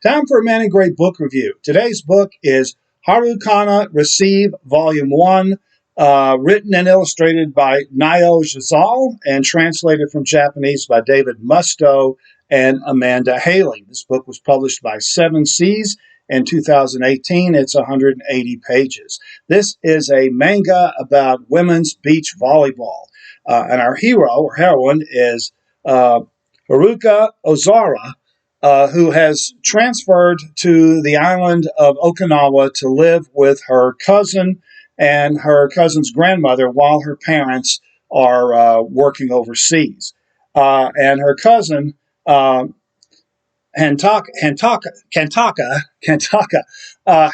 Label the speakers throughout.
Speaker 1: Time for a Man in Gray book review. Today's book is Harukana Receive, Volume 1, written and illustrated by Nayo Giselle and translated from Japanese by David Musto and Amanda Haley. This book was published by Seven Seas in 2018. It's 180 pages. This is a manga about women's beach volleyball. And our hero or heroine is Haruka Ozara, who has transferred to the island of Okinawa to live with her cousin and her cousin's grandmother while her parents are working overseas. And her cousin, Kantaka,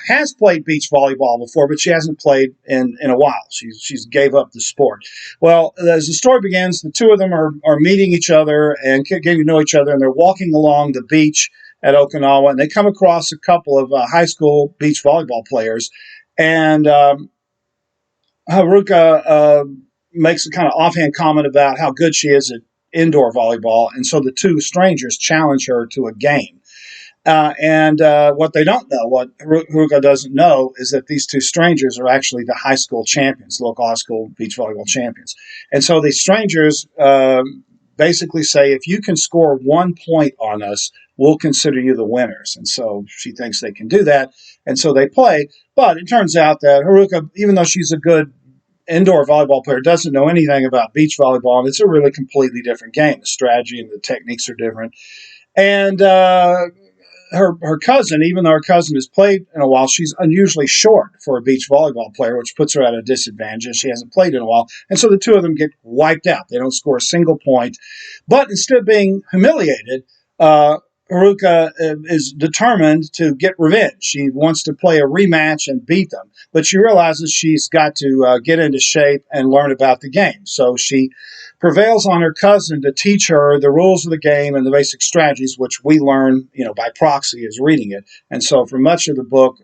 Speaker 1: has played beach volleyball before, but she hasn't played in a while. She's gave up the sport. Well, as the story begins, the two of them are meeting each other and getting to know each other, and they're walking along the beach at Okinawa, and they come across a couple of high school beach volleyball players, and Haruka makes a kind of offhand comment about how good she is at indoor volleyball, and so the two strangers challenge her to a game. And what they don't know, what Haruka doesn't know, is that these two strangers are actually the high school champions, local high school beach volleyball champions. And so these strangers basically say, if you can score 1 point on us, we'll consider you the winners. And so she thinks they can do that. And so they play. But it turns out that Haruka, even though she's a good indoor volleyball player, doesn't know anything about beach volleyball, and it's a really completely different game. The strategy and the techniques are different. And her cousin, even though her cousin has played in a while, she's unusually short for a beach volleyball player, which puts her at a disadvantage, and she hasn't played in a while. And so the two of them get wiped out. They don't score a single point. But instead of being humiliated, Haruka is determined to get revenge. She wants to play a rematch and beat them, but she realizes she's got to get into shape and learn about the game. So she prevails on her cousin to teach her the rules of the game and the basic strategies, which we learn, by proxy as reading it. And so for much of the book,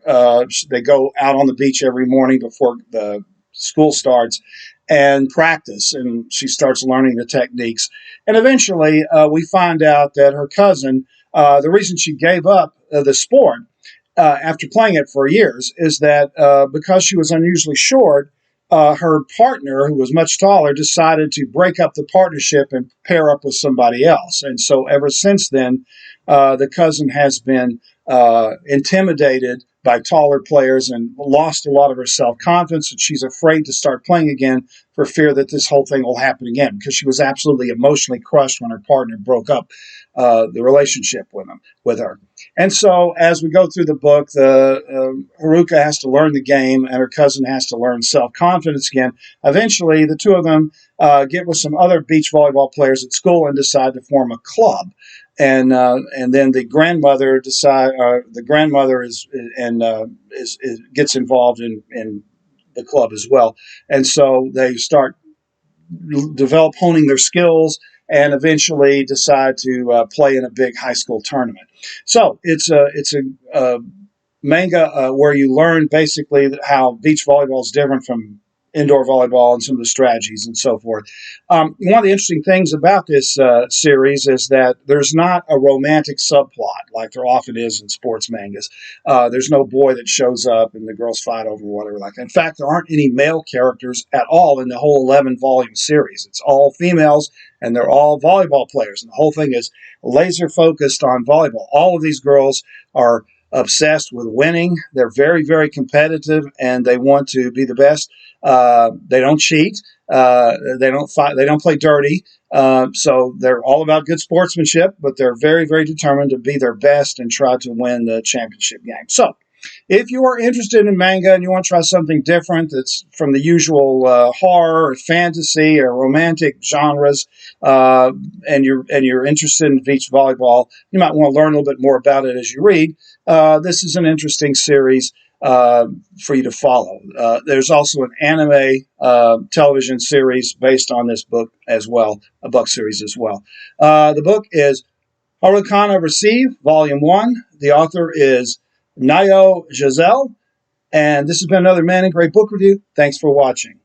Speaker 1: they go out on the beach every morning before the school starts and practice, and she starts learning the techniques. And eventually we find out that her cousin, the reason she gave up the sport after playing it for years is that because she was unusually short, her partner, who was much taller, decided to break up the partnership and pair up with somebody else. And so ever since then, the cousin has been intimidated by taller players and lost a lot of her self-confidence, and she's afraid to start playing again for fear that this whole thing will happen again, because she was absolutely emotionally crushed when her partner broke up the relationship with her. And so as we go through the book, Haruka has to learn the game and her cousin has to learn self-confidence again. Eventually, the two of them get with some other beach volleyball players at school and decide to form a club. And then the grandmother gets involved in the club as well. And so they start honing their skills and eventually decide to play in a big high school tournament. So it's a manga where you learn basically how beach volleyball is different from indoor volleyball and some of the strategies and so forth. One of the interesting things about this series is that there's not a romantic subplot like there often is in sports mangas. There's no boy that shows up and the girls fight over whatever like that. In fact, there aren't any male characters at all in the whole 11-volume series. It's all females, and they're all volleyball players. And the whole thing is laser focused on volleyball. All of these girls are obsessed with winning. They're very, very competitive, and they want to be the best. They don't cheat. They don't fight. They don't play dirty. So they're all about good sportsmanship, but they're very, very determined to be their best and try to win the championship game. So if you are interested in manga and you want to try something different that's from the usual horror or fantasy or romantic genres, and you're interested in beach volleyball, you might want to learn a little bit more about it as you read. This is an interesting series for you to follow. There's also an anime television series based on this book as well, a book series as well. The book is Harukana Receive, Volume 1. The author is Nayo Giselle, and this has been another Man in Gray book review. Thanks for watching.